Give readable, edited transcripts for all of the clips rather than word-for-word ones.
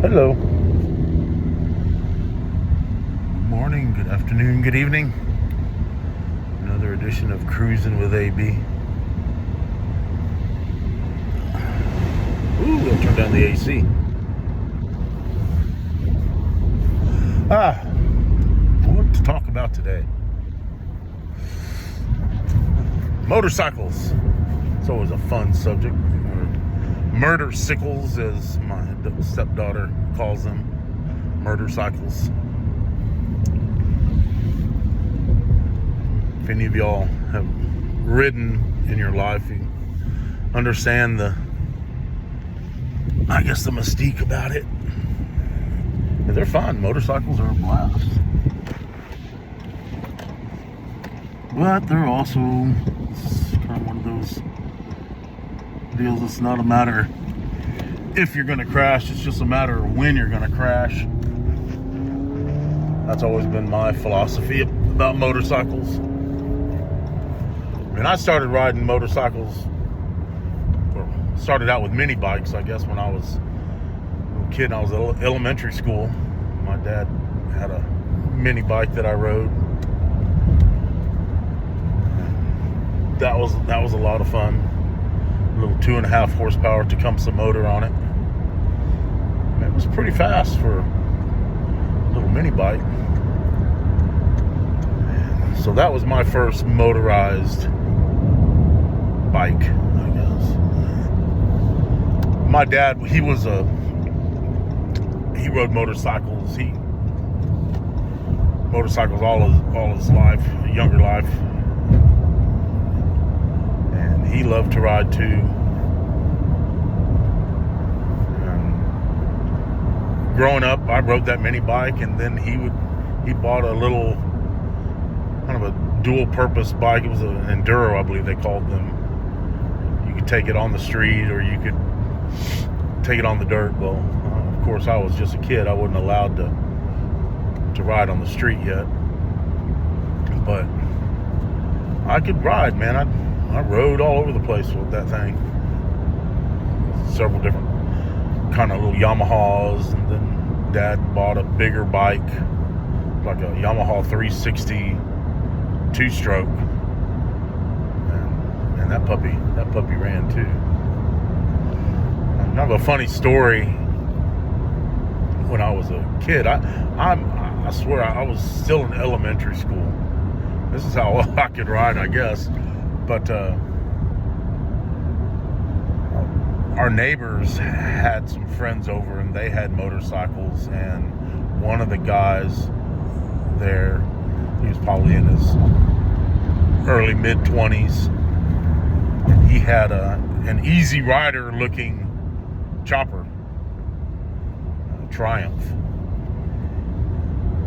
Hello. Good morning, good afternoon, good evening. Another edition of Cruising with AB. Ooh, we'll turn down the AC. What to talk about today? Motorcycles. It's always a fun subject. Murder sickles, as my stepdaughter calls them. Murder cycles. If any of y'all have ridden in your life, you understand the mystique about it. And they're fun. Motorcycles are a blast. But they're also kind of one of those deals. It's not a matter if you're going to crash, it's just a matter of when you're going to crash. That's always been my philosophy about motorcycles. I mean, I started riding motorcycles, or started out with mini bikes, I guess, when I was a kid. I was in elementary school. My dad had a mini bike that I rode. That was a lot of fun. A little 2.5 horsepower Tecumseh motor on it. It was pretty fast for a little mini bike. So that was my first motorized bike, I guess. My dad, he rode motorcycles. Motorcycles all his life, younger life. And he loved to ride too. And growing up, I rode that mini bike, and then he bought a little kind of a dual purpose bike. It was an enduro, I believe they called them. You could take it on the street, or you could take it on the dirt. Well, of course, I was just a kid. I wasn't allowed to ride on the street yet. But I could ride, man. I rode all over the place with that thing. Several different kind of little Yamahas, and then Dad bought a bigger bike, like a Yamaha 360 two-stroke, and that puppy ran too. I have a funny story. When I was a kid, I swear I was still in elementary school. This is how I could ride, I guess. But our neighbors had some friends over, and they had motorcycles, and one of the guys there, he was probably in his early mid-20s. He had an Easy Rider looking chopper, Triumph.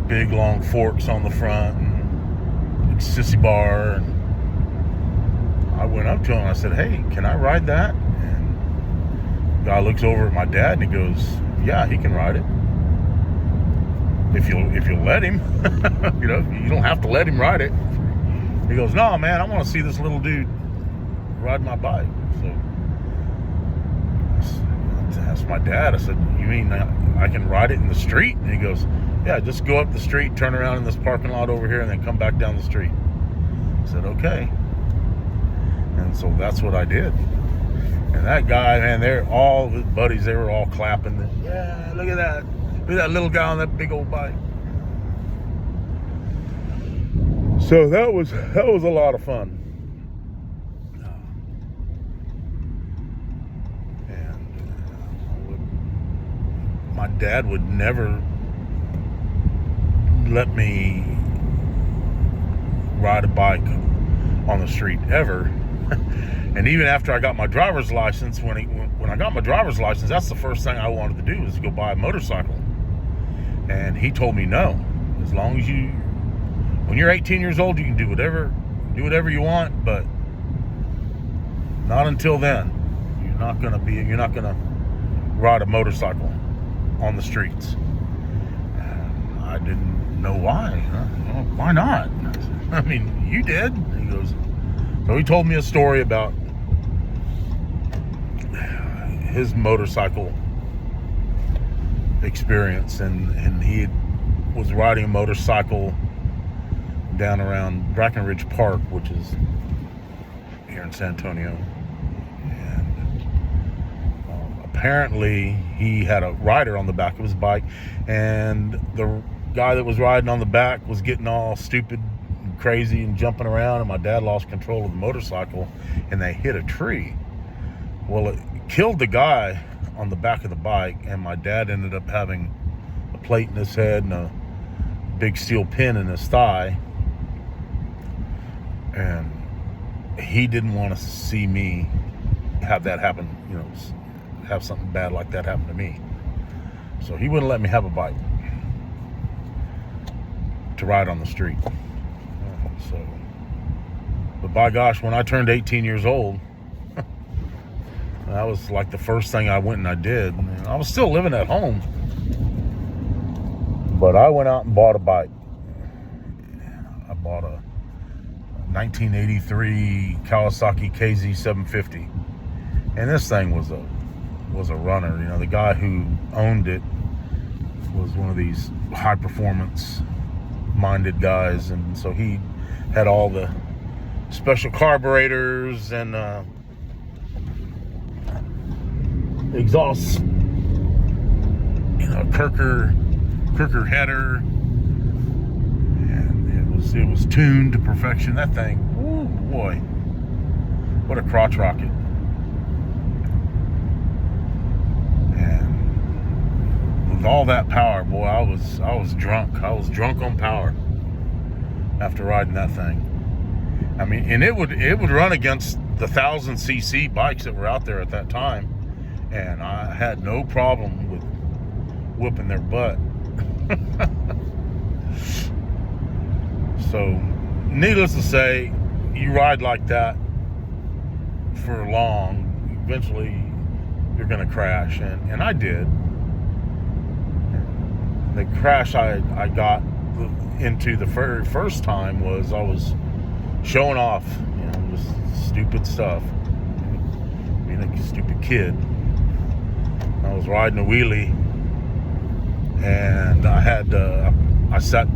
Big long forks on the front, and big sissy bar. And I went up to him and I said, "Hey, can I ride that?" And the guy looks over at my dad and he goes, "Yeah, he can ride it. If you'll let him." You don't have to let him ride it. He goes, "No, man, I want to see this little dude ride my bike." So I asked my dad, I said, "You mean I can ride it in the street?" And he goes, "Yeah, just go up the street, turn around in this parking lot over here, and then come back down the street." I said, "Okay." And so that's what I did. And that guy, man, all his buddies, they were all clapping. "Yeah, look at that. Look at that little guy on that big old bike." So that was a lot of fun. And my dad would never let me ride a bike on the street ever. And even after I got my driver's license, when I got my driver's license, that's the first thing I wanted to do, was to go buy a motorcycle. And he told me, no, as long as when you're 18 years old, you can do whatever you want, but not until then. You're not gonna ride a motorcycle on the streets. And I didn't know why. Well, why not? I mean, you did. And he goes, so he told me a story about his motorcycle experience, and he was riding a motorcycle down around Brackenridge Park, which is here in San Antonio, and apparently he had a rider on the back of his bike, and the guy that was riding on the back was getting all stupid and crazy and jumping around, and my dad lost control of the motorcycle and they hit a tree. Well, it killed the guy on the back of the bike, and my dad ended up having a plate in his head and a big steel pin in his thigh, and he didn't want to see me have that happen, have something bad like that happen to me. So he wouldn't let me have a bike to ride on the street. But by gosh, when I turned 18 years old, that was like the first thing I went and I did. I was still living at home, but I went out and bought a bike. I bought a 1983 Kawasaki KZ750, and this thing was a runner. The guy who owned it was one of these high performance minded guys, and so he had all the special carburetors and exhausts, Kirker header, and it was tuned to perfection. That thing, ooh boy, what a crotch rocket. And with all that power, boy, I was drunk. I was drunk on power after riding that thing. I mean, and it would run against the 1,000cc bikes that were out there at that time, and I had no problem with whooping their butt. So, needless to say, you ride like that for long, eventually you're going to crash, and I did. The crash I got into the very first time was I was showing off, just stupid stuff, being a stupid kid. I was riding a wheelie, and I sat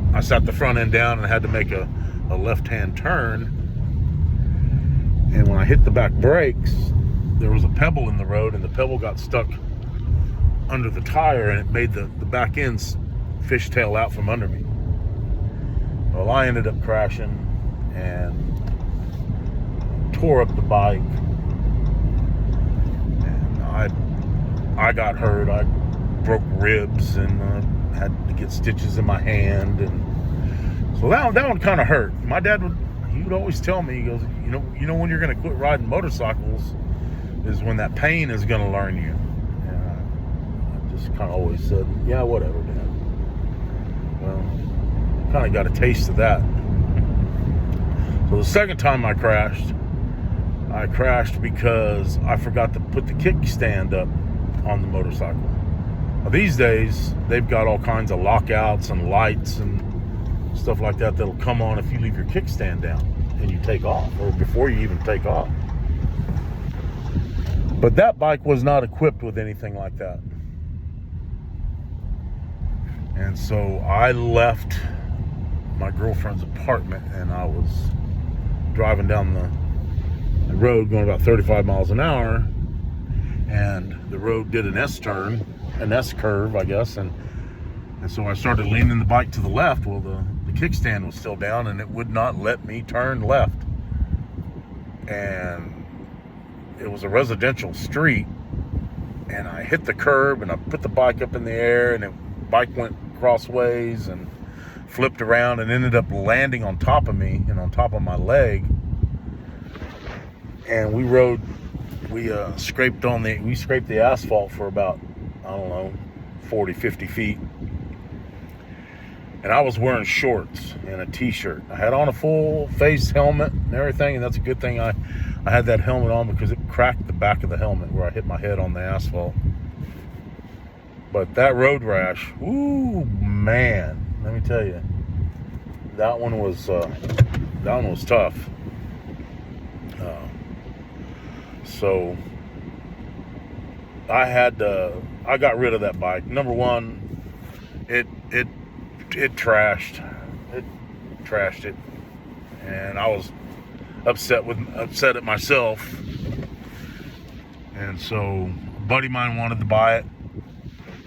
the front end down and had to make a left-hand turn, and when I hit the back brakes, there was a pebble in the road, and the pebble got stuck under the tire, and it made the back ends fishtail out from under me. Well, I ended up crashing and tore up the bike, and I got hurt. I broke ribs and had to get stitches in my hand, and so that one kind of hurt. My dad would always tell me, he goes, you know when you're going to quit riding motorcycles is when that pain is going to learn you. And I just kind of always said, yeah, whatever, Dad. Well, kind of got a taste of that. So the second time I crashed because I forgot to put the kickstand up on the motorcycle. Now, these days, they've got all kinds of lockouts and lights and stuff like that that'll come on if you leave your kickstand down and you take off, or before you even take off. But that bike was not equipped with anything like that. And so I left my girlfriend's apartment, and I was driving down the road going about 35 miles an hour, and the road did an S-turn, an S-curve, I guess, and so I started leaning the bike to the left. Well, the kickstand was still down, and it would not let me turn left. And it was a residential street, and I hit the curb, and I put the bike up in the air, and the bike went crossways and flipped around and ended up landing on top of me and on top of my leg. And we scraped the asphalt for about, 40, 50 feet. And I was wearing shorts and a t-shirt. I had on a full face helmet and everything, and that's a good thing I had that helmet on, because it cracked the back of the helmet where I hit my head on the asphalt. But that road rash, ooh, man, let me tell you, that one was tough. So I got rid of that bike. Number one, it trashed. It trashed it. And I was upset at myself. And so a buddy of mine wanted to buy it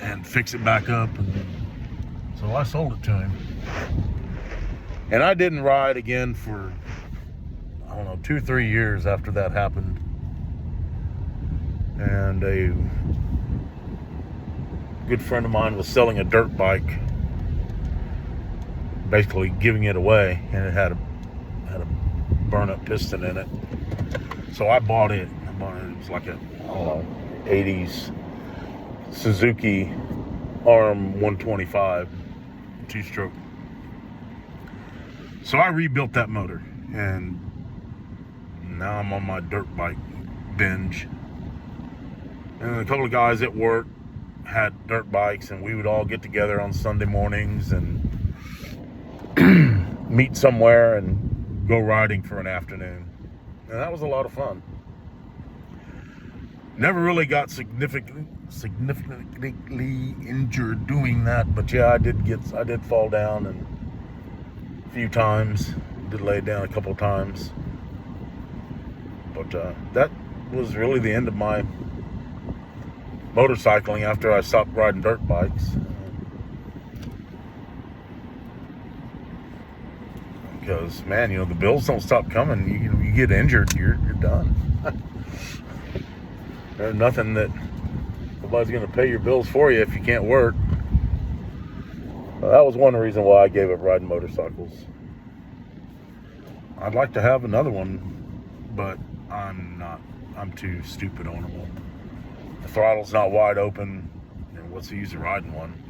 and fix it back up, and so I sold it to him. And I didn't ride again for, I don't know, 2 or 3 years after that happened. And a good friend of mine was selling a dirt bike, basically giving it away, and it had a burn-up piston in it. So I bought it. It was like a 80s Suzuki ARM 125 two-stroke. So I rebuilt that motor, and now I'm on my dirt bike binge. And a couple of guys at work had dirt bikes, and we would all get together on Sunday mornings and meet somewhere and go riding for an afternoon. And that was a lot of fun. Never really got significantly injured doing that, but yeah, I did fall down and a few times. Did lay down a couple of times. But that was really the end of my motorcycling after I stopped riding dirt bikes. Because, man, the bills don't stop coming. You get injured, you're done. There's nothing that nobody's going to pay your bills for you if you can't work. That was one reason why I gave up riding motorcycles. I'd like to have another one, but I'm not. I'm too stupid on them. The throttle's not wide open, and what's the use of riding one?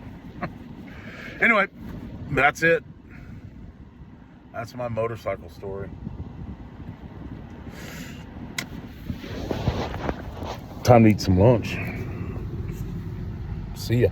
Anyway, that's it. That's my motorcycle story. Time to eat some lunch. See ya.